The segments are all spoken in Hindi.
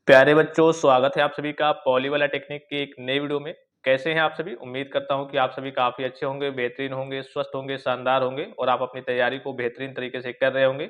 प्यारे बच्चों, स्वागत है आप सभी का पॉली वाला टेक्निक की एक नई वीडियो में। कैसे हैं आप सभी? उम्मीद करता हूं कि आप सभी काफ़ी अच्छे होंगे, बेहतरीन होंगे, स्वस्थ होंगे, शानदार होंगे और आप अपनी तैयारी को बेहतरीन तरीके से कर रहे होंगे।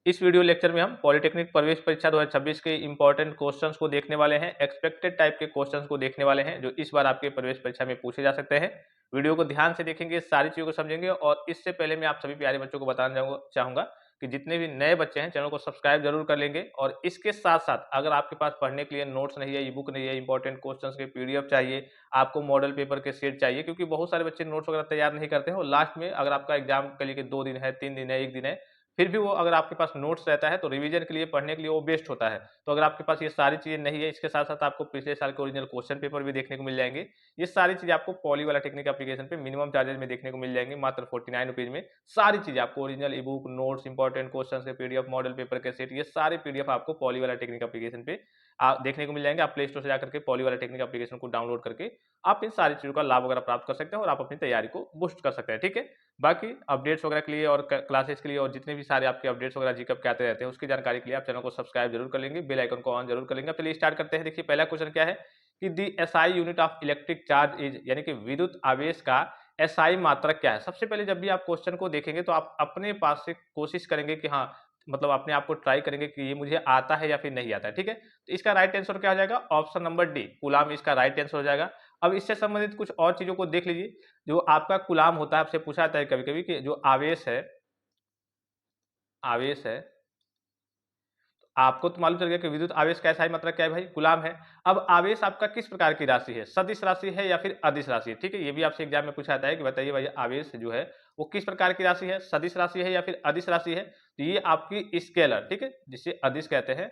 इस वीडियो लेक्चर में हम पॉलिटेक्निक प्रवेश परीक्षा 2026 के इंपॉर्टेंट क्वेश्चंस को देखने वाले हैं, एक्सपेक्टेड टाइप के क्वेश्चंस को देखने वाले हैं, जो इस बार आपके प्रवेश परीक्षा में पूछे जा सकते हैं। वीडियो को ध्यान से देखेंगे, सारी चीज़ों को समझेंगे और इससे पहले मैं आप सभी प्यारे बच्चों को बताना चाहूँगा कि जितने भी नए बच्चे हैं चैनल को सब्सक्राइब जरूर कर लेंगे और इसके साथ-साथ अगर आपके पास पढ़ने के लिए नोट्स नहीं है, ई-बुक नहीं है, इंपॉर्टेंट क्वेश्चंस के पीडीएफ चाहिए, आपको मॉडल पेपर के सेट चाहिए क्योंकि बहुत सारे बच्चे नोट्स वगैरह तैयार नहीं करते हैं और लास्ट में अगर आपका एग्जाम के लिए 2 दिन है, 3 दिन है, 1 दिन है, फिर भी वो अगर आपके पास नोट्स रहता है तो रिवीजन के लिए, पढ़ने के लिए वो बेस्ट होता है। तो अगर आपके पास ये सारी चीज़ें नहीं है, इसके साथ-साथ आपको पिछले साल के ओरिजिनल क्वेश्चन पेपर भी देखने को मिल जाएँगे। ये सारी चीज़ें आपको पॉली वाला टेक्निक एप्लीकेशन पे मिनिमम चार्जेस में देखने को मिल जाएँगे, मात्र 49 रुपीज़ में। सारी चीज़ें आपको original e-book, notes, important questions के पीडीएफ, मॉडल पेपर के सेट, ये सारे पीडीएफ आपको पॉली वाला टेक्निक एप्लीकेशन पे देखने को मिल जाएँगे। आप प्ले स्टोर से जाकर के पॉली वाला टेक्निक एप्लीकेशन को डाउनलोड करके आप इन सारी चीज़ों का लाभ वगैरह प्राप्त कर सकते हैं और आप अपनी तैयारी को बूस्ट कर सकते हैं, ठीक है? बाकी अपडेट्स वगैरह के लिए और क क्लासेस के लिए और जितने भी सारे आपके अपडेट्स वगैरह जीके के आते रहते हैं, उसकी जानकारी के लिए आप चैनल को सब्सक्राइब जरूर कर लेंगे, बेल आइकन को ऑन जरूर कर लेंगे। अब चलिए स्टार्ट करते हैं। देखिए पहला क्वेश्चन क्या है कि the SI unit of electric charge is, यानी कि विद्युत आवेश का एसआई मात्रक क्या है? सबसे पहले जब भी आप क्वेश्चन को देखेंगे तो आप अपने पास से कोशिश करेंगे कि हाँ, मतलब अपने आप को ट्राई करेंगे कि ये मुझे आता है या फिर नहीं आता है, ठीक है? तो इसका राइट आंसर क्या हो जाएगा? ऑप्शन नंबर डी, कूलाम इसका राइट आंसर हो जाएगा। अब इससे संबंधित कुछ और चीज़ों को देख लीजिए। जो आपका कूलाम होता है, आपसे पूछा जाता है कभी-कभी कि जो आवेश है, आपको तो मालूम चल गया कि विद्युत आवेश का एसआई मात्रक क्या है भाई? कूलाम है। अब आवेश आपका किस प्रकार की राशि है? सदिश राशि है या फिर अदिश राशि है? ठीक है? ये भी आपसे एग्जाम में पूछा जाता है कि बताइए भाई आवेश जो है वो किस प्रकार की राशि है? सदिश राशि है या फिर अदिश राशि है? तो ये आपकी स्केलर, ठीक है? जिसे अदिश कहते हैं,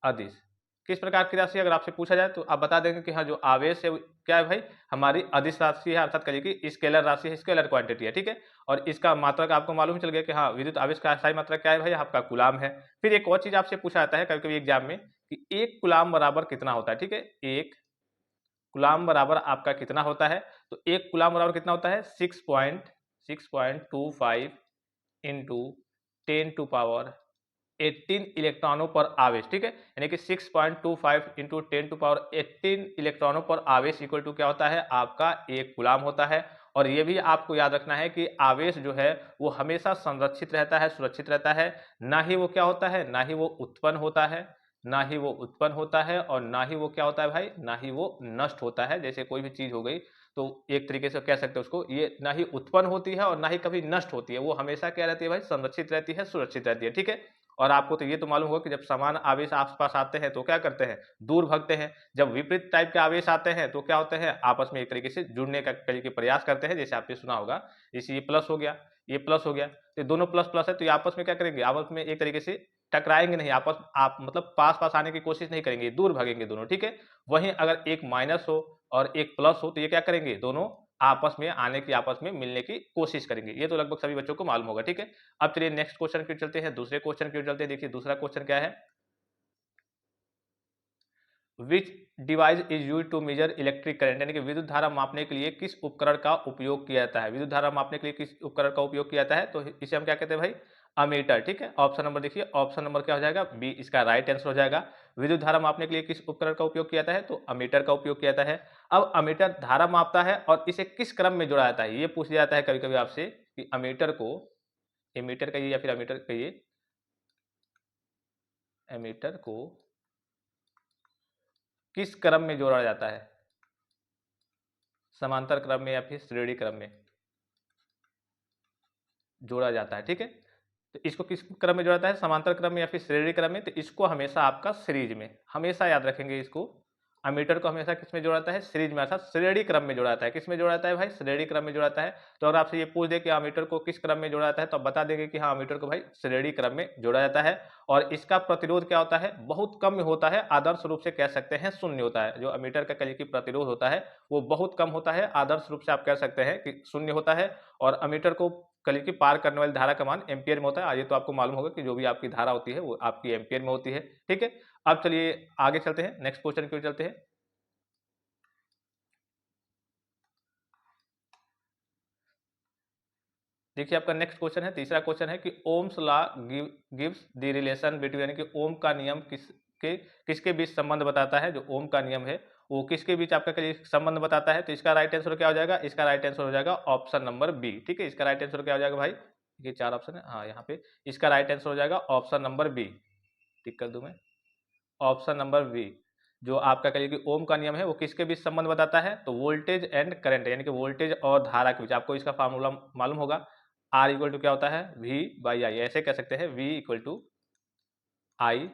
अदिश। किस प्रकार की राशि अगर आपसे पूछा जाए तो आप बता देंगे कि हाँ, जो आवेश है वो क्या है भाई? हमारी अदिश राशि है, अर्थात कहिए कि स्केलर राशि है, स्केलर क्वांटिटी है, ठीक है? और इसका मात्रक आपको मालूम चल गया कि हाँ, विद्युत आवेश का अस्थायी मात्रक क्या है भाई? आपका कूलाम है। फिर एक और चीज़ आपसे पूछा जाता है कभी-कभी एग्जाम में कि 1 कूलाम बराबर कितना होता है, ठीक है? 1 कूलाम बराबर आपका कितना होता है? तो 1 कूलाम बराबर कितना होता है? 6.25 इंटू 10 टू पावर 18 इलेक्ट्रॉनों पर आवेश, ठीक है? यानी कि 6.25 इंटू 10 टू पावर 18 इलेक्ट्रॉनों पर आवेश इक्वल टू क्या होता है? आपका 1 कूलाम होता है। और ये भी आपको याद रखना है कि आवेश जो है वो हमेशा संरक्षित रहता है, सुरक्षित रहता है। ना ही वो क्या होता है? ना ही वो उत्पन्न होता है, ना ही वो उत्पन्न होता है और ना ही वो क्या होता है भाई? ना ही वो नष्ट होता है। जैसे कोई भी चीज़ हो गई तो एक तरीके से कह सकते हैं उसको, ये ना ही उत्पन्न होती है और ना ही कभी नष्ट होती है। वो हमेशा क्या रहती है भाई? संरक्षित रहती है, सुरक्षित रहती है, ठीक है? और आपको तो ये तो मालूम होगा कि जब समान आवेश आस-पास आते हैं तो क्या करते हैं? दूर भागते हैं। जब विपरीत टाइप के आवेश आते हैं तो क्या होते हैं? आपस में एक तरीके से जुड़ने का कहीं के प्रयास करते हैं, जैसे आपने सुना होगा। जैसे ये प्लस हो गया, ये प्लस हो गया, तो ये दोनों प्लस-प्लस है तो ये आपस में क्या करेंगे? आपस में एक तरीके से टकराएँगे नहीं, आपस आप मतलब पास-पास आने की कोशिश नहीं करेंगे, दूर भागेंगे दोनों, ठीक है? वहीं अगर एक माइनस हो और एक प्लस हो तो ये क्या करेंगे? दोनों आपस में आने की, आपस में मिलने की कोशिश करेंगे। ये तो लगभग सभी बच्चों को मालूम होगा, ठीक है? अब चलिए नेक्स्ट क्वेश्चन की ओर चलते हैं, दूसरे क्वेश्चन की ओर चलते हैं। देखिए दूसरा क्वेश्चन क्या है? Which device is used to measure electric current, यानी कि विद्युत धारा मापने के लिए किस उपकरण का उपयोग किया जाता है? विद्युत धारा मापने के लिए किस उपकरण का उपयोग किया जाता है? तो इसे हम क्या कहते हैं भाई? अमीटर, ठीक है? ऑप्शन नंबर देखिए, ऑप्शन नंबर क्या हो जाएगा? बी इसका राइट आंसर हो जाएगा। विद्युत धारा मापने के लिए किस उपकरण का उपयोग किया जाता है? तो अमीटर का उपयोग किया जाता है। अब अमीटर धारा मापता है और इसे किस क्रम में जोड़ा जाता है? ये पूछ लिया जाता है कभी-कभी आपसे कि अमीटर को, एमीटर कहिए या फिर अमीटर कहिए, एमीटर को किस क्रम में जोड़ा जाता है? समांतर क्रम में या फिर श्रेणी क्रम में जोड़ा जाता है, ठीक है? तो इसको किस क्रम में जोड़ा जाता है? समांतर क्रम में या फिर श्रेणी क्रम में? तो इसको हमेशा आपका सीरीज में, हमेशा याद रखेंगे इसको। अमीटर को हमेशा किसमें जोड़ा जाता है? सीरीज में, अर्थात श्रेणी क्रम में जोड़ा जाता है। किसमें जोड़ा जाता है भाई? श्रेणी क्रम में जोड़ा जाता है। तो अगर आपसे ये पूछ दे कि अमीटर को किस क्रम में जोड़ा जाता है, तो आप बता देंगे कि हाँ, अमीटर को भाई श्रेणी क्रम में जोड़ा जाता है। और इसका प्रतिरोध क्या होता है? बहुत कम होता है, आदर्श रूप से कह सकते हैं शून्य होता है। जो अमीटर का कहिए कि प्रतिरोध होता है वो बहुत कम होता है, आदर्श रूप से आप कह सकते हैं कि शून्य होता है। और अमीटर को कली की पार करने वाली धारा का मान एम्पियर में होता है। ये तो आपको मालूम होगा कि जो भी आपकी धारा होती है वो आपकी एम्पियर में होती है, ठीक है? अब चलिए आगे चलते हैं, नेक्स्ट क्वेश्चन की ओर चलते हैं। देखिए आपका नेक्स्ट क्वेश्चन है, तीसरा क्वेश्चन है कि Ohm's law gives the relation between, यानी कि ओम का नियम के किसके बीच संबंध बताता है, जो ओम का नियम है वो किसके बीच आपका करिए संबंध बताता है, तो इसका राइट आंसर क्या हो जाएगा, इसका राइट आंसर हो जाएगा ऑप्शन नंबर बी। ठीक है, इसका राइट आंसर क्या हो जाएगा भाई, ये 4 ऑप्शन है, हाँ यहाँ पे इसका राइट आंसर हो जाएगा ऑप्शन नंबर बी। टिक कर दूं मैं, ऑप्शन नंबर बी। जो आपका कहिए कि ओम का नियम है वो किसके बीच संबंध बताता है, तो वोल्टेज एंड करंट, यानी कि वोल्टेज और धारा के बीच। आपको इसका फार्मूला मालूम होगा, आर इक्वल टू क्या होता है, वी बाई आई, ऐसे कह सकते हैं V equal to I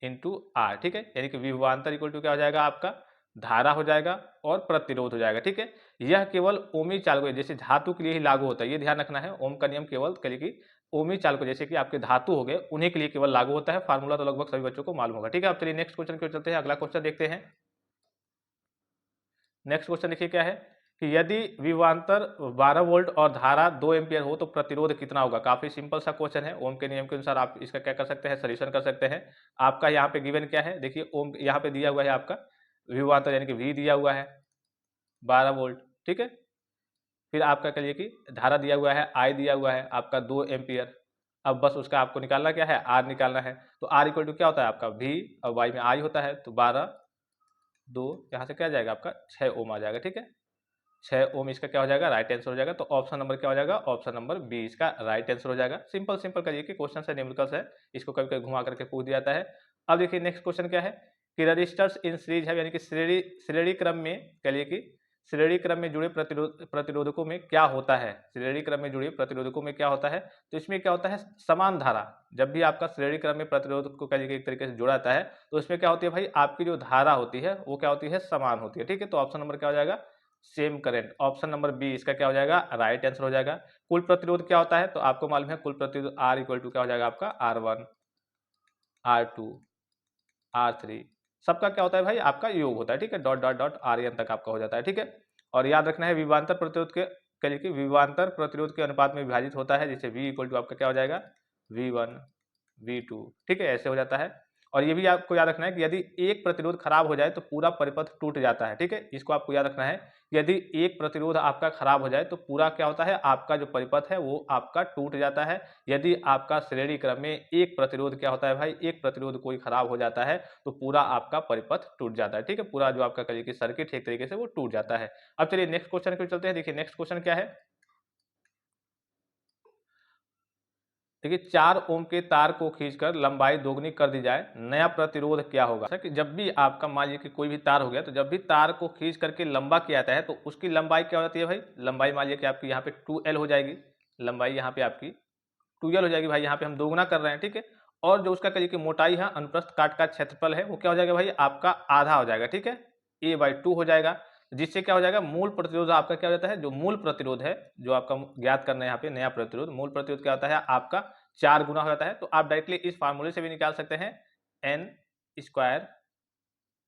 into R. ठीक है, यानी कि विभवांतर इक्वल टू क्या हो जाएगा आपका, धारा हो जाएगा और प्रतिरोध हो जाएगा। ठीक है, यह केवल ओमी चालकों जैसे धातु के लिए ही लागू होता है, ये ध्यान रखना है। ओम का नियम केवल कहिए कि ओमी चालकों जैसे कि आपके धातु हो गए उन्हीं के लिए केवल लागू होता है। फार्मूला तो लगभग सभी बच्चों को मालूम होगा। ठीक है, अब चलिए नेक्स्ट क्वेश्चन की ओर चलते हैं, अगला क्वेश्चन देखते हैं। नेक्स्ट क्वेश्चन देखिए क्या है कि यदि विभवांतर 12 वोल्ट और धारा 2 एम्पियर हो तो प्रतिरोध कितना होगा। काफी सिंपल सा क्वेश्चन है, ओम के नियम के अनुसार आप इसका क्या कर सकते हैं, सॉल्यूशन कर सकते हैं। आपका यहाँ पे गिवन क्या है, देखिए ओम यहाँ पे दिया हुआ है आपका विभवांतर यानी कि वी दिया हुआ है 12 वोल्ट। ठीक है, फिर आपका कहिए कि धारा दिया हुआ है, आई दिया हुआ है आपका 2 एम्पियर। अब बस उसका आपको निकालना क्या है, आर निकालना है। तो आर इक्वल टू क्या होता है आपका वी और वाई में आई होता है, तो 12 2 यहाँ से क्या जाएगा आपका 6 ओम आ जाएगा। ठीक है, 6 ओम इसका क्या हो जाएगा, राइट आंसर हो जाएगा। तो ऑप्शन नंबर क्या हो जाएगा, ऑप्शन नंबर बी इसका राइट आंसर हो जाएगा। सिंपल सिंपल करिए कि क्वेश्चन है, न्यूमेरिकल्स है, इसको कभी कभी घुमा करके पूछ दिया जाता है। अब देखिए नेक्स्ट क्वेश्चन क्या है कि रजिस्टर्स इन सीरीज है, यानी कि श्रेणी क्रम में कहिए कि श्रेणी क्रम में जुड़े प्रतिरोधकों में क्या होता है, श्रेणी क्रम में जुड़े प्रतिरोधकों में क्या होता है, तो इसमें क्या होता है, समान धारा। जब भी आपका श्रेणी क्रम में प्रतिरोध को कहिए एक तरीके से जोड़ा जाता है तो इसमें क्या होती है भाई, आपकी जो धारा होती है वो क्या होती है, समान होती है। ठीक है, तो ऑप्शन नंबर क्या हो जाएगा, same current. Option number B इसका क्या हो जाएगा, राइट आंसर हो जाएगा। कुल प्रतिरोध क्या होता है, तो आपको मालूम है कुल प्रतिरोध आर इक्वल टू क्या हो जाएगा आपका, R1 R2 R3, सबका क्या होता है भाई, आपका योग होता है। ठीक है, डॉट डॉट डॉट RN तक आपका हो जाता है। ठीक है, और याद रखना है विभवांतर प्रतिरोध के कहिए कि विभवांतर प्रतिरोध के अनुपात में विभाजित होता है, जैसे V इक्वल टू आपका क्या हो जाएगा, V1 V2। ठीक है, ऐसे हो जाता है। और ये भी आपको याद रखना है कि यदि एक प्रतिरोध खराब हो जाए तो पूरा परिपथ टूट जाता है। ठीक है, इसको आपको याद रखना है, यदि एक प्रतिरोध आपका खराब हो जाए तो पूरा क्या होता है, आपका जो परिपथ है वो आपका टूट जाता है। यदि आपका श्रेणी क्रम में एक प्रतिरोध क्या होता है भाई, एक प्रतिरोध कोई खराब हो जाता है तो पूरा आपका परिपथ टूट जाता है। ठीक है, पूरा जो आपका कहिए कि सर्किट एक तरीके से वो टूट जाता है। अब चलिए नेक्स्ट क्वेश्चन की ओर चलते हैं। देखिए नेक्स्ट क्वेश्चन क्या है, देखिए 4 ओम के तार को खींचकर लंबाई दोगुनी कर दी जाए, नया प्रतिरोध क्या होगा। कि जब भी आपका मान लीजिए कि कोई भी तार हो गया, तो जब भी तार को खींच करके लंबा किया जाता है तो उसकी लंबाई क्या हो जाती है भाई, लंबाई मान लीजिए कि आपकी यहाँ पे 2L हो जाएगी, लंबाई यहाँ पे आपकी 2L हो जाएगी भाई, यहाँ पे हम दोगुना कर रहे हैं। ठीक है, और जो उसका कहिए कि मोटाई है, अनुप्रस्थ काट का क्षेत्रफल है, वो क्या हो जाएगा भाई, आपका आधा हो जाएगा। ठीक है, A/2 हो जाएगा, जिससे क्या हो जाएगा, मूल प्रतिरोध आपका क्या हो जाता है, जो मूल प्रतिरोध है जो आपका ज्ञात करना है यहाँ पे नया प्रतिरोध, मूल प्रतिरोध क्या होता है आपका 4 गुना हो जाता है। तो आप डायरेक्टली इस फार्मूले से भी निकाल सकते हैं, एन स्क्वायर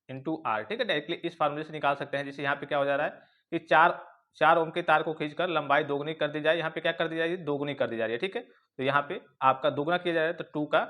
इंटू आर। ठीक है, डायरेक्टली इस फार्मूले से निकाल सकते हैं। जैसे यहाँ पे क्या हो जा रहा है कि 4 ओम के तार को खींचकर लंबाई दोगुनी कर दी जाए, यहाँ पे क्या कर दी जाएगी, दोगुनी कर दी जा रही है। ठीक है, तो यहाँ पे आपका दोगुना किया जा रहा है, तो 2 का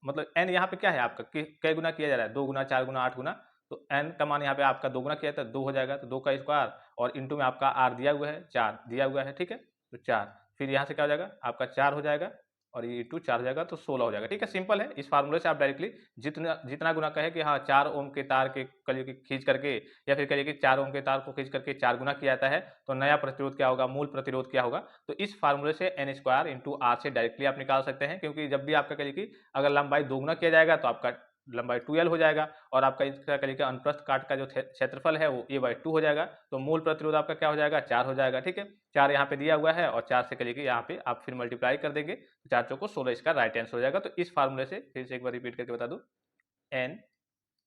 मतलब एन यहाँ पे क्या है आपका, कई गुना किया जा रहा है, 2 गुना 4 गुना 8 गुना, तो एन का मान यहाँ पे आपका दोगुना किया था 2 हो जाएगा, तो 2 का स्क्वायर और इंटू में आपका आर दिया हुआ है 4 दिया हुआ है। ठीक है, तो 4 फिर यहाँ से क्या हो जाएगा आपका 4 हो जाएगा और ये इंटू 4 हो जाएगा, तो 16 हो जाएगा। ठीक है, सिंपल है, इस फार्मूले से आप डायरेक्टली जितना जितना गुना कहे कि हाँ 4 ओम के तार के कलिए कि खींच करके, या फिर कहिए कि 4 ओम के तार को खींच करके 4 गुना किया जाता है, तो नया प्रतिरोध क्या होगा, मूल प्रतिरोध क्या होगा। तो इस फार्मूले से एन स्क्वायर इंटू आर से डायरेक्टली आप निकाल सकते हैं, क्योंकि जब भी आपका कहिए कि अगर लंबाई दोगुना किया जाएगा तो आपका लंबाई 2L हो जाएगा, और आपका इसका कहिए कि अनुप्रस्थ काट का जो क्षेत्रफल है वो A/2 हो जाएगा, तो मूल प्रतिरोध आपका क्या हो जाएगा, 4 हो जाएगा। ठीक है, 4 यहाँ पे दिया हुआ है और 4 से कहिए कि यहाँ पे आप फिर मल्टीप्लाई कर देंगे, 4 चौको 16, इसका राइट आंसर हो जाएगा। तो इस फार्मूले से फिर से एक बार रिपीट करके बता दूं, एन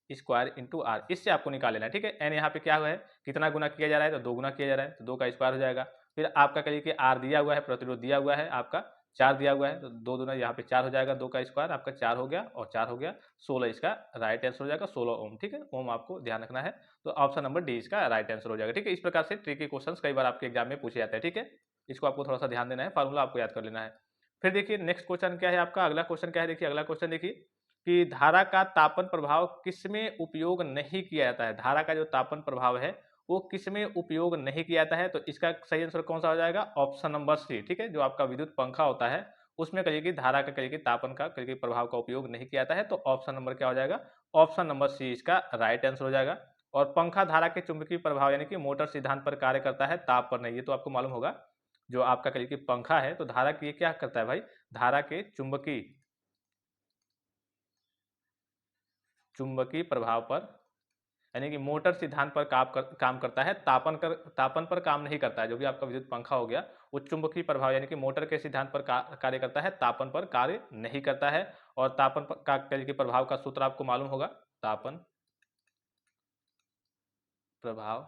स्क्वायर इंटू आर, इससे आपको निकाल लेना है। ठीक है, एन यहाँ पे क्या हुआ है, कितना गुना किया जा रहा है, तो 2 गुना किया जा रहा है, तो 2 का स्क्वायर हो जाएगा। फिर आपका कहिए कि आर दिया हुआ है, प्रतिरोध दिया हुआ है आपका 4 दिया हुआ है, तो 2 दूना यहाँ पे 4 हो जाएगा, 2 का स्क्वायर आपका 4 हो गया और 4 हो गया 16, इसका राइट आंसर हो जाएगा 16 ओम। ठीक है, ओम आपको ध्यान रखना है, तो ऑप्शन नंबर डी इसका राइट आंसर हो जाएगा। ठीक है, इस प्रकार से ट्रिकी क्वेश्चन कई बार आपके एग्जाम में पूछे जाते हैं। ठीक है, इसको आपको थोड़ा सा ध्यान देना है, फार्मूला आपको याद कर लेना है। फिर देखिए नेक्स्ट क्वेश्चन क्या है आपका, अगला क्वेश्चन क्या है, देखिए अगला क्वेश्चन देखिए कि धारा का तापन प्रभाव किसमें उपयोग नहीं किया जाता है। धारा का जो तापन प्रभाव है वो किसमें उपयोग नहीं किया जाता है, तो इसका सही आंसर कौन सा हो जाएगा, ऑप्शन नंबर सी। ठीक है, जो आपका विद्युत पंखा होता है उसमें कहिए कि धारा का कहिए कि तापन का कहिए कि प्रभाव का उपयोग नहीं किया जाता है। तो ऑप्शन नंबर क्या हो जाएगा? ऑप्शन नंबर सी इसका राइट आंसर हो जाएगा। और पंखा धारा के चुंबकीय प्रभाव यानी कि मोटर सिद्धांत पर कार्य करता है, ताप पर नहीं। ये तो आपको मालूम होगा। जो आपका कहिए कि पंखा है तो धारा की ये क्या करता है भाई? धारा के चुंबकीय चुंबकीय प्रभाव पर यानी कि मोटर सिद्धांत पर काम करता है, तापन पर काम नहीं करता है। जो भी आपका विद्युत पंखा हो गया वो चुंबकीय प्रभाव यानी कि मोटर के सिद्धांत पर कार्य करता है, तापन पर कार्य नहीं करता है। और तापन का के प्रभाव का सूत्र आपको मालूम होगा। तापन प्रभाव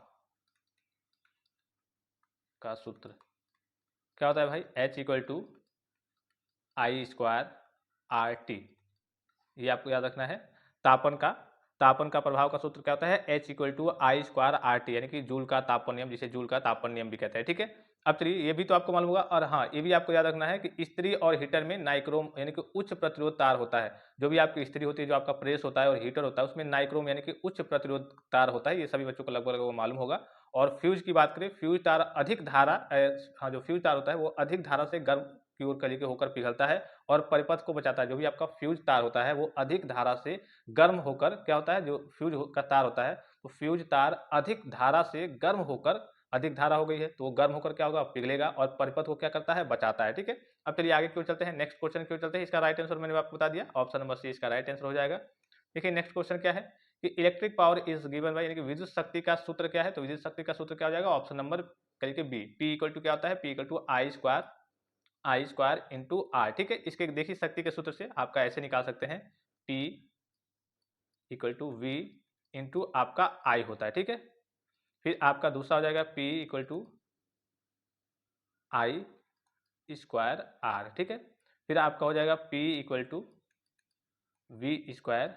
का सूत्र क्या होता है भाई? H=I²RT। ये आपको याद रखना है। तापन का तापन का प्रभाव का सूत्र क्या होता है? H=I²RT यानी कि जूल का तापन नियम, जिसे जूल का तापन नियम भी कहते हैं। ठीक है। अब चलिए ये भी तो आपको मालूम होगा। और हाँ, ये भी आपको याद रखना है कि इस्त्री और हीटर में नाइक्रोम यानी कि उच्च प्रतिरोध तार होता है। जो भी आपकी इस्त्री होती है, जो आपका प्रेस होता है और हीटर होता है, उसमें नाइक्रोम यानी कि उच्च प्रतिरोध तार होता है। ये सभी बच्चों को लगभग लगभग मालूम होगा। और फ्यूज की बात करें, फ्यूज तार अधिक धारा हाँ, जो फ्यूज तार होता है वो अधिक धारा से गर्म की ओर कली के होकर पिघलता है और परिपथ को बचाता है। जो भी आपका फ्यूज तार होता है वो अधिक धारा से गर्म होकर क्या होता है? जो फ्यूज का तार होता है तो फ्यूज तार अधिक धारा से गर्म होकर, अधिक धारा हो गई है तो वो गर्म होकर क्या होगा? पिघलेगा और परिपथ को क्या करता है? बचाता है। ठीक है। अब चलिए आगे क्यों चलते हैं, नेक्स्ट क्वेश्चन क्यों चलते हैं। इसका राइट आंसर मैंने आपको बता दिया, ऑप्शन नंबर सी इसका राइट आंसर हो जाएगा। देखिए नेक्स्ट क्वेश्चन क्या है कि electric power is given by यानी कि विद्युत शक्ति का सूत्र क्या है? तो विद्युत शक्ति का सूत्र क्या हो जाएगा? ऑप्शन नंबर कहिए कि बी, P इक्वल टू क्या होता है? P equal to I² into R. ठीक है। इसके देखिए शक्ति के सूत्र से आपका ऐसे निकाल सकते हैं, P equal to V into आपका I होता है। ठीक है। फिर आपका दूसरा हो जाएगा P इक्वल टू I²R। ठीक है। फिर आपका हो जाएगा P equal to V²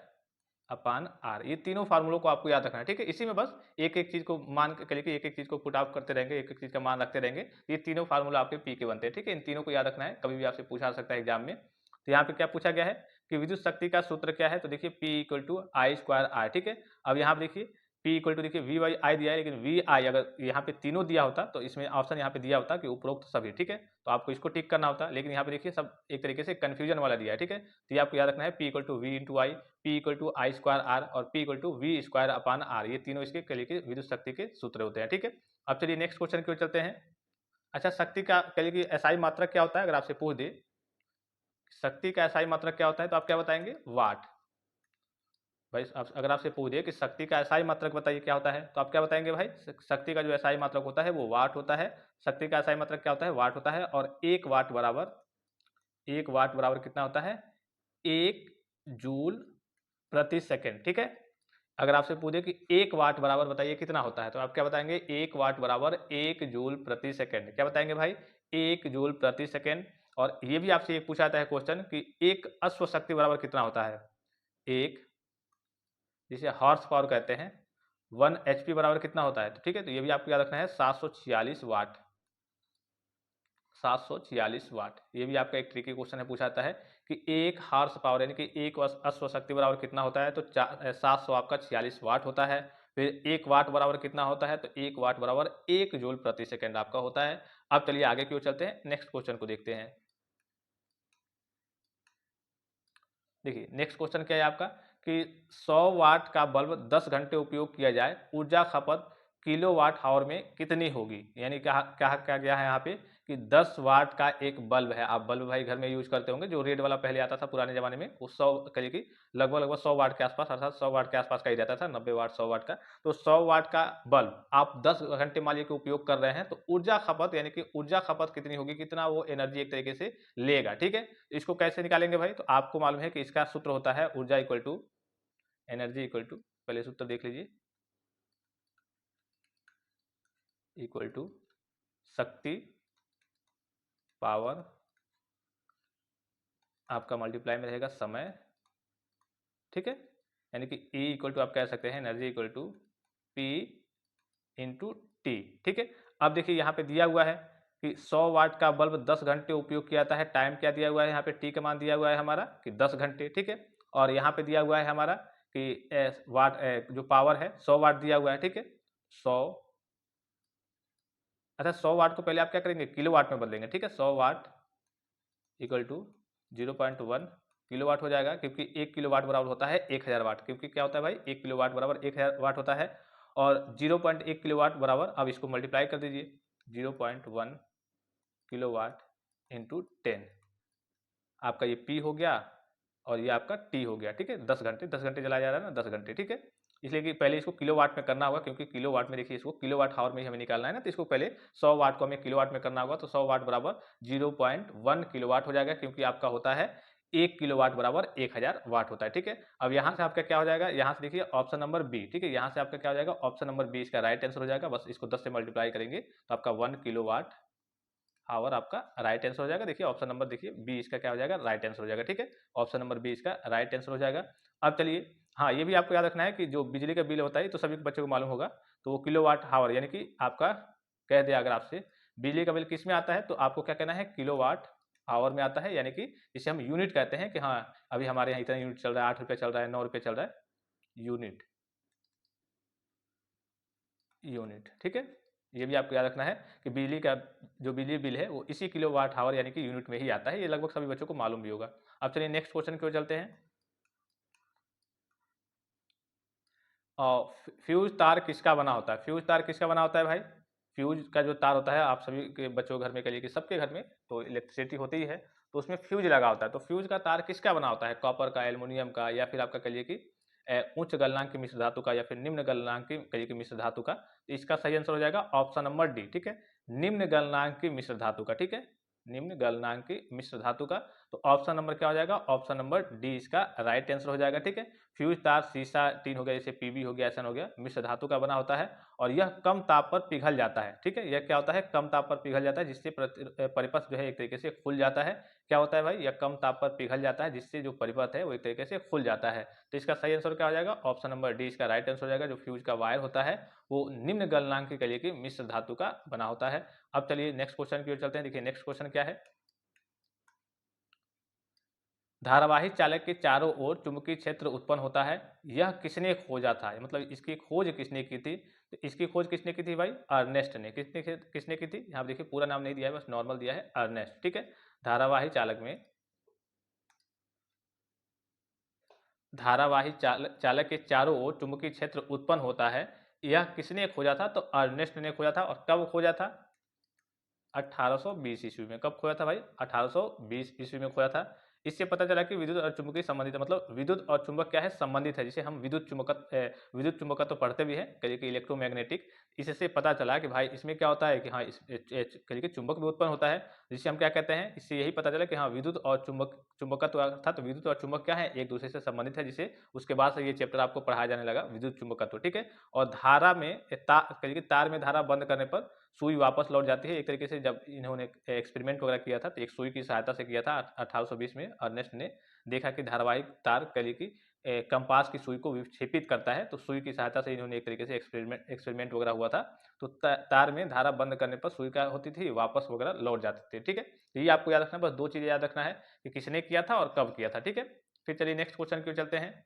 upon R. ये तीनों फार्मूलों को आपको याद रखना है। ठीक है। इसी में बस एक एक चीज को मान के लेके एक एक चीज को पुट आउट करते रहेंगे, एक एक चीज का मान रखते रहेंगे। ये तीनों फार्मूला आपके पी के बनते हैं। ठीक है। इन तीनों को याद रखना है, कभी भी आपसे पूछा सकता है एग्जाम में। तो यहाँ पे क्या पूछा गया है कि विद्युत शक्ति का सूत्र क्या है? तो देखिए P इक्वल टू I²R। ठीक है। अब यहाँ पे देखिए P इक्वल टू देखिए V/I दिया है, लेकिन VI अगर यहाँ पे तीनों दिया होता तो इसमें ऑप्शन यहाँ पे दिया होता कि उपरोक्त सभी। ठीक है। तो आपको इसको टिक करना होता, लेकिन यहाँ पे देखिए सब एक तरीके से कंफ्यूजन वाला दिया है। ठीक है। तो ये आपको याद रखना है P equal to V into I, P equal to I²R और P equal to V² upon R. ये तीनों इसके कली के विद्युत शक्ति के सूत्र होते हैं। ठीक है। अब चलिए नेक्स्ट क्वेश्चन की ओर चलते हैं। अच्छा, शक्ति का कली की एसआई मात्रक क्या होता है? अगर आपसे पूछ दे शक्ति का एसआई मात्रक क्या होता है तो आप क्या बताएंगे? वाट। भाई अगर आपसे पूछ दे कि शक्ति का एसआई मात्रक बताइए क्या होता है तो आप क्या बताएंगे भाई? शक्ति का जो एसआई मात्रक होता है वो वाट होता है। शक्ति का एसआई मात्रक क्या होता है? वाट होता है। और एक वाट बराबर कितना होता है? 1 जूल प्रति सेकंड। ठीक है। अगर आपसे पूछे कि 1 वाट बराबर बताइए कितना होता है तो आप क्या बताएंगे? 1 वाट बराबर 1 जूल प्रति सेकंड। क्या बताएंगे भाई? 1 जूल प्रति सेकंड। और ये भी आपसे एक पूछा जाता है क्वेश्चन कि एक अश्व शक्ति बराबर कितना होता है? एक, जिसे हॉर्स पावर कहते हैं, 1 HP बराबर कितना होता है? तो ठीक है। तो ये भी आपको याद रखना है, 746 वाट। 746 वाट। ये भी आपका एक ट्रिकी क्वेश्चन है, पूछा जाता है कि एक हॉर्स पावर यानी कि एक अश्व शक्ति बराबर कितना होता है? तो 700 आपका 46 वाट होता है। फिर 1 वाट बराबर कितना होता है? तो 1 वाट बराबर 1 जूल प्रति सेकंड आपका होता है। अब चलिए आगे की ओर चलते हैं, नेक्स्ट क्वेश्चन को देखते हैं। देखिए नेक्स्ट क्वेश्चन क्या है आपका कि 100 वाट का बल्ब 10 घंटे उपयोग किया जाए, ऊर्जा खपत किलोवाट आवर में कितनी होगी? यानी क्या क्या क्या गया है यहाँ पे कि 10 वाट का एक बल्ब है। आप बल्ब भाई घर में यूज करते होंगे, जो रेड वाला पहले आता था पुराने जमाने में, वो 100 कहिए कि लगभग लगभग 100 वाट के आसपास, अर्थात 100 वाट के आसपास का ही रहता था, 90 वाट 100 वाट का। तो 100 वाट का बल्ब आप 10 घंटे मान लीजिए कि उपयोग कर रहे हैं, तो ऊर्जा खपत यानी कि ऊर्जा खपत कितनी होगी, कितना वो एनर्जी एक तरीके से लेगा। ठीक है। इसको कैसे निकालेंगे भाई? तो आपको मालूम है कि इसका सूत्र होता है ऊर्जा equal to energy equal to, पहले सूत्र देख लीजिए, इक्वल टू शक्ति पावर आपका मल्टीप्लाई में रहेगा समय। ठीक है। यानी कि E इक्वल टू आप कह सकते हैं energy equal to P into T. ठीक है। अब देखिए यहाँ पे दिया हुआ है कि 100 वाट का बल्ब 10 घंटे उपयोग किया जाता है। टाइम क्या दिया हुआ है? यहाँ पे टी का मान दिया हुआ है हमारा कि 10 घंटे। ठीक है। और यहाँ पे दिया हुआ है हमारा कि वाट जो पावर है 100 वाट दिया हुआ है। ठीक है। 100, अच्छा 100 वाट को पहले आप क्या करेंगे? किलो वाट में बदलेंगे। ठीक है। 100 वाट इक्वल टू 0.1 किलोवाट हो जाएगा, क्योंकि 1 किलोवाट बराबर होता है 1000 वाट, क्योंकि क्या होता है भाई 1 किलोवाट बराबर 1000 वाट होता है। और 0.1 किलोवाट बराबर, अब इसको मल्टीप्लाई कर दीजिए, 0.1 किलोवाट इंटू 10, आपका ये पी हो गया और ये आपका टी हो गया। ठीक है, 10 घंटे, 10 घंटे चलाया जा रहा है ना, 10 घंटे। ठीक है, इसलिए कि पहले इसको किलोवाट में करना होगा, क्योंकि किलोवाट में देखिए इसको किलोवाट हावर में ही हमें निकालना है ना, तो इसको पहले 100 वाट को हमें किलोवाट में करना होगा, तो 100 वाट बराबर 0.1 किलोवाट हो जाएगा, क्योंकि आपका होता है 1 किलोवाट बराबर 1000 वाट होता है। ठीक है, अब यहाँ से आपका क्या हो जाएगा, यहाँ से देखिए ऑप्शन नंबर बी। ठीक है, यहाँ से आपका क्या हो जाएगा, ऑप्शन नंबर बी इसका राइट आंसर हो जाएगा। बस इसको 10 से मल्टीप्लाई करेंगे तो आपका 1 किलोवाट आवर आपका राइट आंसर हो जाएगा। देखिए ऑप्शन नंबर देखिए बी इसका क्या हो जाएगा, राइट आंसर हो जाएगा। ठीक है, ऑप्शन नंबर बी इसका राइट आंसर हो जाएगा। अब चलिए, हाँ ये भी आपको याद रखना है कि जो बिजली का बिल होता है तो सभी बच्चों को मालूम होगा, तो वो किलोवाट आवर, यानी कि आपका कह दिया अगर आपसे बिजली का बिल किस में आता है, तो आपको क्या कहना है, किलोवाट आवर में आता है, यानी कि जिसे हम यूनिट कहते हैं कि हाँ अभी हमारे यहाँ इतना यूनिट चल रहा है, 8 रुपये चल रहा है, 9 रुपये चल रहा है, यूनिट, यूनिट। ठीक है, ये भी आपको याद रखना है कि बिजली का जो बिजली बिल है वो इसी किलोवाट आवर यानी कि यूनिट में ही आता है। ये लगभग सभी बच्चों को मालूम भी होगा। अब चलिए नेक्स्ट क्वेश्चन की ओर चलते हैं। फ्यूज तार किसका बना होता है, फ्यूज तार किसका बना होता है भाई, फ्यूज का जो तार होता है, आप सभी के बच्चों के घर में कहिए कि सबके घर में तो इलेक्ट्रिसिटी होती ही है, तो उसमें फ्यूज लगा होता है, तो फ्यूज का तार किसका बना होता है, कॉपर का, एल्युमिनियम का, या फिर आपका कहिए कि उच्च गलनांक की मिश्र धातु का, या फिर निम्न गलनांक की कहिए कि मिश्र धातु का। तो इसका सही आंसर हो जाएगा ऑप्शन नंबर डी। ठीक है, निम्न गलनांक की मिश्र धातु का। ठीक है, निम्न गलनांक की मिश्र धातु का। तो ऑप्शन नंबर क्या हो जाएगा, ऑप्शन नंबर डी इसका राइट आंसर हो जाएगा। ठीक है, फ्यूज तार शीशा टीन हो गया, जैसे पीबी हो गया, एसन हो गया, मिश्र धातु का बना होता है, और यह कम ताप पर पिघल जाता है। ठीक है, यह क्या होता है, कम ताप पर पिघल जाता है, जिससे परिपथ जो है एक तरीके से खुल जाता है। क्या होता है भाई, यह कम ताप पर पिघल जाता है, जिससे जो परिपथ है वो एक तरीके से खुल जाता है। तो इसका सही आंसर क्या हो जाएगा, ऑप्शन नंबर डी इसका राइट आंसर हो जाएगा। जो फ्यूज का वायर होता है वो निम्न गलनांक के कहिए कि मिश्र धातु का बना होता है। अब चलिए नेक्स्ट क्वेश्चन की ओर चलते हैं। देखिए नेक्स्ट क्वेश्चन क्या है, धारावाही चालक के चारों ओर चुंबकीय क्षेत्र उत्पन्न होता है, यह किसने खोजा था, मतलब इसकी खोज किसने की थी, तो इसकी खोज किसने की थी भाई, अर्नेस्ट ने। किसने किसने की थी, यहाँ देखिए पूरा नाम नहीं दिया है, बस नॉर्मल दिया है अर्नेस्ट। ठीक है, धारावाही चालक में, धारावाही चालक के चारों ओर चुंबकीय क्षेत्र उत्पन्न होता है, यह किसने खोजा था, तो अर्नेस्ट ने खोजा था। और कब खोजा था, 1820 ईस्वी में। कब खोया था भाई, 1820 ईस्वी में खोया था। इससे पता चला कि विद्युत और चुंबकीय संबंधित है, मतलब विद्युत और चुंबक क्या है, संबंधित है, जिसे हम विद्युत चुंबकत्व तो पढ़ते भी हैं, कहिए कि इलेक्ट्रोमैग्नेटिक। इससे पता चला कि भाई इसमें क्या होता है कि हाँ कहिए कि चुंबक भी उत्पन्न होता है, जिसे हम क्या कहते हैं, इससे यही पता चला कि हाँ विद्युत और चुंबकत्व अर्थात विद्युत और चुंबक क्या है, एक दूसरे से संबंधित है, जिसे उसके बाद से ये चैप्टर आपको पढ़ाया जाने लगा, विद्युत चुंबकत्व। ठीक है, और धारा में कहिए कि तार में धारा बंद करने पर सुई वापस लौट जाती है। एक तरीके से जब इन्होंने एक्सपेरिमेंट वगैरह किया था, तो एक सुई की सहायता से किया था 1820 में। अर्नेस्ट ने देखा कि धारावाहिक तार कली की कंपास की सुई को विक्षेपित करता है, तो सुई की सहायता से इन्होंने एक तरीके से एक्सपेरिमेंट वगैरह हुआ था। तो तार में धारा बंद करने पर सुई क्या होती थी, वापस वगैरह लौट जाती थी। ठीक है, तो ये आपको याद रखना, बस दो चीजें याद रखना है कि किसने किया था और कब किया था। ठीक है, फिर चलिए नेक्स्ट क्वेश्चन की ओर चलते हैं।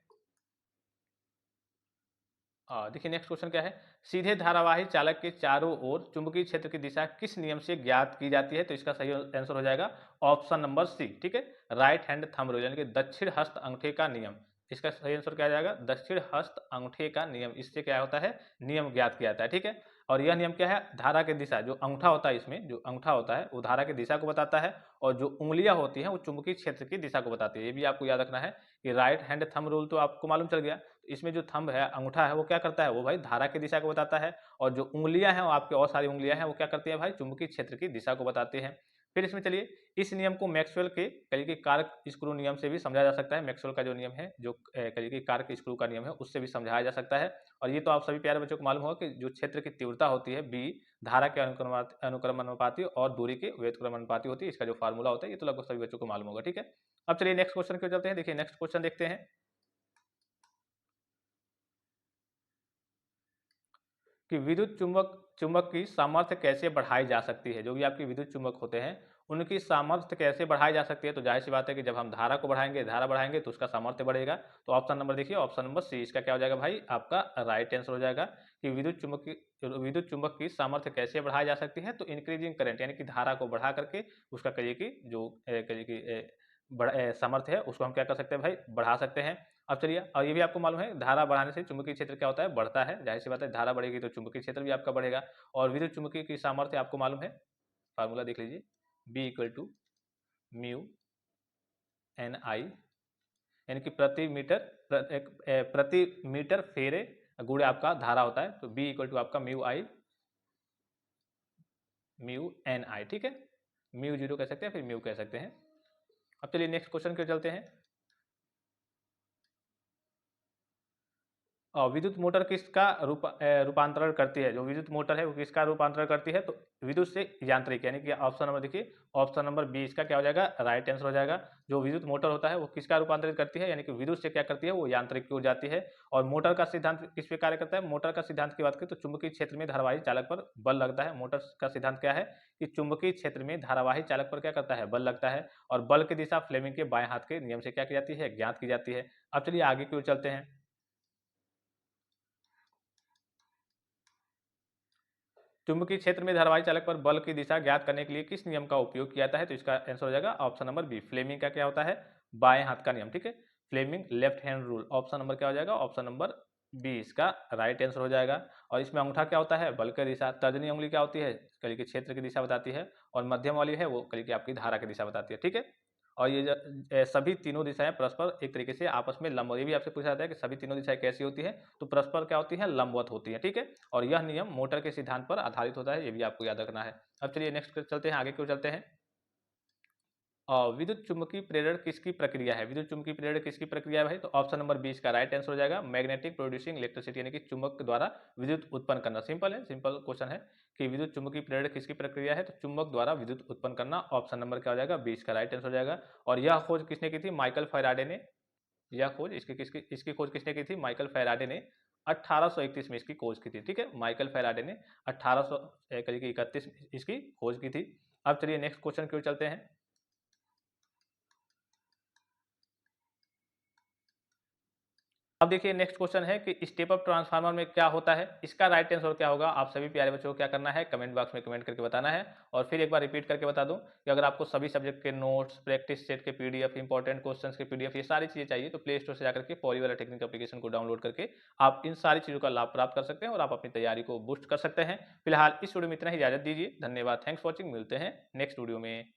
देखिए नेक्स्ट क्वेश्चन क्या है, सीधे धारावाही चालक के चारों ओर चुंबकीय क्षेत्र की दिशा किस नियम से ज्ञात की जाती है, तो इसका सही आंसर हो जाएगा ऑप्शन नंबर सी। ठीक है, राइट हैंड थंब रूल, यानी कि दक्षिण हस्त अंगूठे का नियम। इसका सही आंसर क्या आ जाएगा, दक्षिण हस्त अंगूठे का नियम। इससे क्या होता है, नियम ज्ञात किया जाता है। ठीक है, और यह नियम क्या है, धारा की दिशा, जो अंगूठा होता है, इसमें जो अंगूठा होता है वो धारा की दिशा को बताता है, और जो उंगलियां होती हैं वो चुंबकीय क्षेत्र की दिशा को बताती है। ये भी आपको याद रखना है कि राइट हैंड थंब रूल तो आपको मालूम चल गया। इसमें जो थंब है, अंगूठा है, वो क्या करता है, वो भाई धारा की दिशा को बताता है, और जो उंगलियां हैं वो आपके और सारी उंगलियां हैं वो क्या करती हैं भाई, चुंबकीय क्षेत्र की दिशा को बताते हैं। फिर इसमें चलिए, इस नियम को मैक्सवेल के कहिए कि कारक स्क्रू नियम से भी समझा जा सकता है। मैक्सवेल का जो नियम है, जो कहिए कि कारक स्क्रू का नियम है, उससे भी समझाया जा सकता है। और ये तो आप सभी प्यारे बच्चों को मालूम होगा कि जो क्षेत्र की तीव्रता होती है बी, धारा के अनुक्रम अनुपाती और दूरी के व्युत्क्रम अनुपाती होती है। इसका जो फार्मूला होता है, ये तो लगभग सभी बच्चों को मालूम होगा। ठीक है, अब चलिए नेक्स्ट क्वेश्चन की ओर चलते हैं। देखिए नेक्स्ट क्वेश्चन देखते हैं कि विद्युत चुंबक चुंबक की सामर्थ्य कैसे बढ़ाई जा सकती है। जो भी आपके विद्युत चुंबक होते हैं उनकी सामर्थ्य कैसे बढ़ाई जा सकती है? तो ज़ाहिर-सी बात है कि जब हम धारा बढ़ाएँगे तो उसका सामर्थ्य बढ़ेगा। तो ऑप्शन नंबर देखिए, ऑप्शन नंबर सी इसका क्या हो जाएगा भाई? आपका राइट आंसर हो जाएगा कि विद्युत चुम्बक की सामर्थ्य कैसे बढ़ाई जा सकती है? तो इंक्रीजिंग करंट यानी कि धारा को बढ़ा करके उसका कहिए कि जो कहिए कि सामर्थ्य है उसको हम क्या कर सकते हैं भाई? बढ़ा सकते हैं। अब चलिए और ये भी आपको मालूम है धारा बढ़ाने से चुंबकीय क्षेत्र क्या होता है? बढ़ता है। ज़ाहिर-सी बात है धारा बढ़ेगी तो चुंबकीय क्षेत्र भी आपका बढ़ेगा और विद्युत चुम्बकीय की सामर्थ्य आपको मालूम है? फ़ॉर्मूला देख लीजिए B equal to mu N I यानी कि प्रति मीटर फेरे गुणे आपका धारा होता है तो B इक्वल टू आपका म्यू एन आई ठीक है। म्यू 0 कह सकते हैं फिर म्यू कह सकते हैं। अब चलिए नेक्स्ट क्वेश्चन की ओर चलते हैं। विद्युत मोटर किसका रूपांतरण करती है? जो विद्युत मोटर है वो किसका रूपांतरण करती है? तो विद्युत से यांत्रिक यानी कि ऑप्शन नंबर देखिए, ऑप्शन नंबर बी इसका क्या हो जाएगा? राइट आंसर हो जाएगा। जो विद्युत मोटर होता है वो किसका रूपांतरित करती है? यानी कि विद्युत से क्या करती है? वो यांत्रिक की ओर जाती है। और मोटर का सिद्धांत किस पे कार्य करता है? मोटर का सिद्धांत की बात करें तो चुंबकीय क्षेत्र में धारावाही चालक पर बल लगता है। मोटर का सिद्धांत क्या है कि चुंबकीय क्षेत्र में धारावाही चालक पर क्या करता है? बल लगता है और बल की दिशा फ्लेमिंग के बाएं हाथ के नियम से क्या की जाती है? ज्ञात की जाती है। अब चलिए आगे की ओर चलते हैं। चुंबकीय क्षेत्र में धारावाही चालक पर बल की दिशा ज्ञात करने के लिए किस नियम का उपयोग किया जाता है? तो इसका आंसर हो जाएगा ऑप्शन नंबर बी फ्लेमिंग का क्या होता है? बाएं हाथ का नियम ठीक है। Fleming left hand rule. Option number क्या हो जाएगा? ऑप्शन नंबर बी इसका राइट आंसर हो जाएगा। और इसमें अंगूठा क्या होता है? बल की दिशा। तर्जनी उंगली क्या होती है? कली के क्षेत्र की दिशा बताती है और मध्यम वाली है वो कली की आपकी धारा की दिशा बताती है ठीक है। और ये सभी तीनों दिशाएं परस्पर एक तरीके से आपस में लंब, ये भी आपसे पूछा जाता है कि सभी तीनों दिशाएं कैसी होती हैं? तो परस्पर क्या होती है? लंबवत होती है ठीक है। और यह नियम मोटर के सिद्धांत पर आधारित होता है, ये भी आपको याद रखना है। अब चलिए नेक्स्ट चलते हैं, आगे क्यों चलते हैं। विद्युत चुम्बकीय प्रेरण किसकी प्रक्रिया है? विद्युत चुम्बकीय प्रेरण किसकी प्रक्रिया है भाई? तो ऑप्शन नंबर 20 का राइट आंसर हो जाएगा मैग्नेटिक प्रोड्यूसिंग इलेक्ट्रिसिटी यानी कि चुंबक द्वारा विद्युत उत्पन्न करना। सिंपल है, सिंपल क्वेश्चन है कि विद्युत चुम्बकीय प्रेरण किसकी प्रक्रिया है? तो चुंबक द्वारा विद्युत उत्पन्न करना। ऑप्शन नंबर क्या हो जाएगा? 20 का राइट आंसर हो जाएगा। और यह खोज किसने की थी? माइकल फैराडे ने। यह खोज इसकी खोज किसने की थी? माइकल फैराडे ने 1831 में इसकी खोज की थी ठीक है। माइकल फैराडे ने 1831 इसकी खोज की थी। अब चलिए नेक्स्ट क्वेश्चन की ओर चलते हैं। अब देखिए नेक्स्ट क्वेश्चन है कि स्टेप अप ट्रांसफार्मर में क्या होता है? इसका राइट आंसर क्या होगा? आप सभी प्यारे बच्चों को क्या करना है? कमेंट बॉक्स में कमेंट करके बताना है। और फिर एक बार रिपीट करके बता दूं कि अगर आपको सभी सब्जेक्ट के नोट्स, प्रैक्टिस सेट के पीडीएफ, इंपॉर्टेंट क्वेश्चंस के पीडीएफ, ये सारी चीजें चाहिए तो प्ले स्टोर से जाकर के पॉलीवाला टेक्निक एप्लीकेशन को डाउनलोड करके आप इन सारी चीजों का लाभ प्राप्त कर सकते हैं और आप अपनी तैयारी को बूस्ट कर सकते हैं। फिलहाल इस वीडियो में इतना ही, इजाजत दीजिए। धन्यवाद, थैंक्स फॉर वॉचिंग। मिलते हैं नेक्स्ट वीडियो में।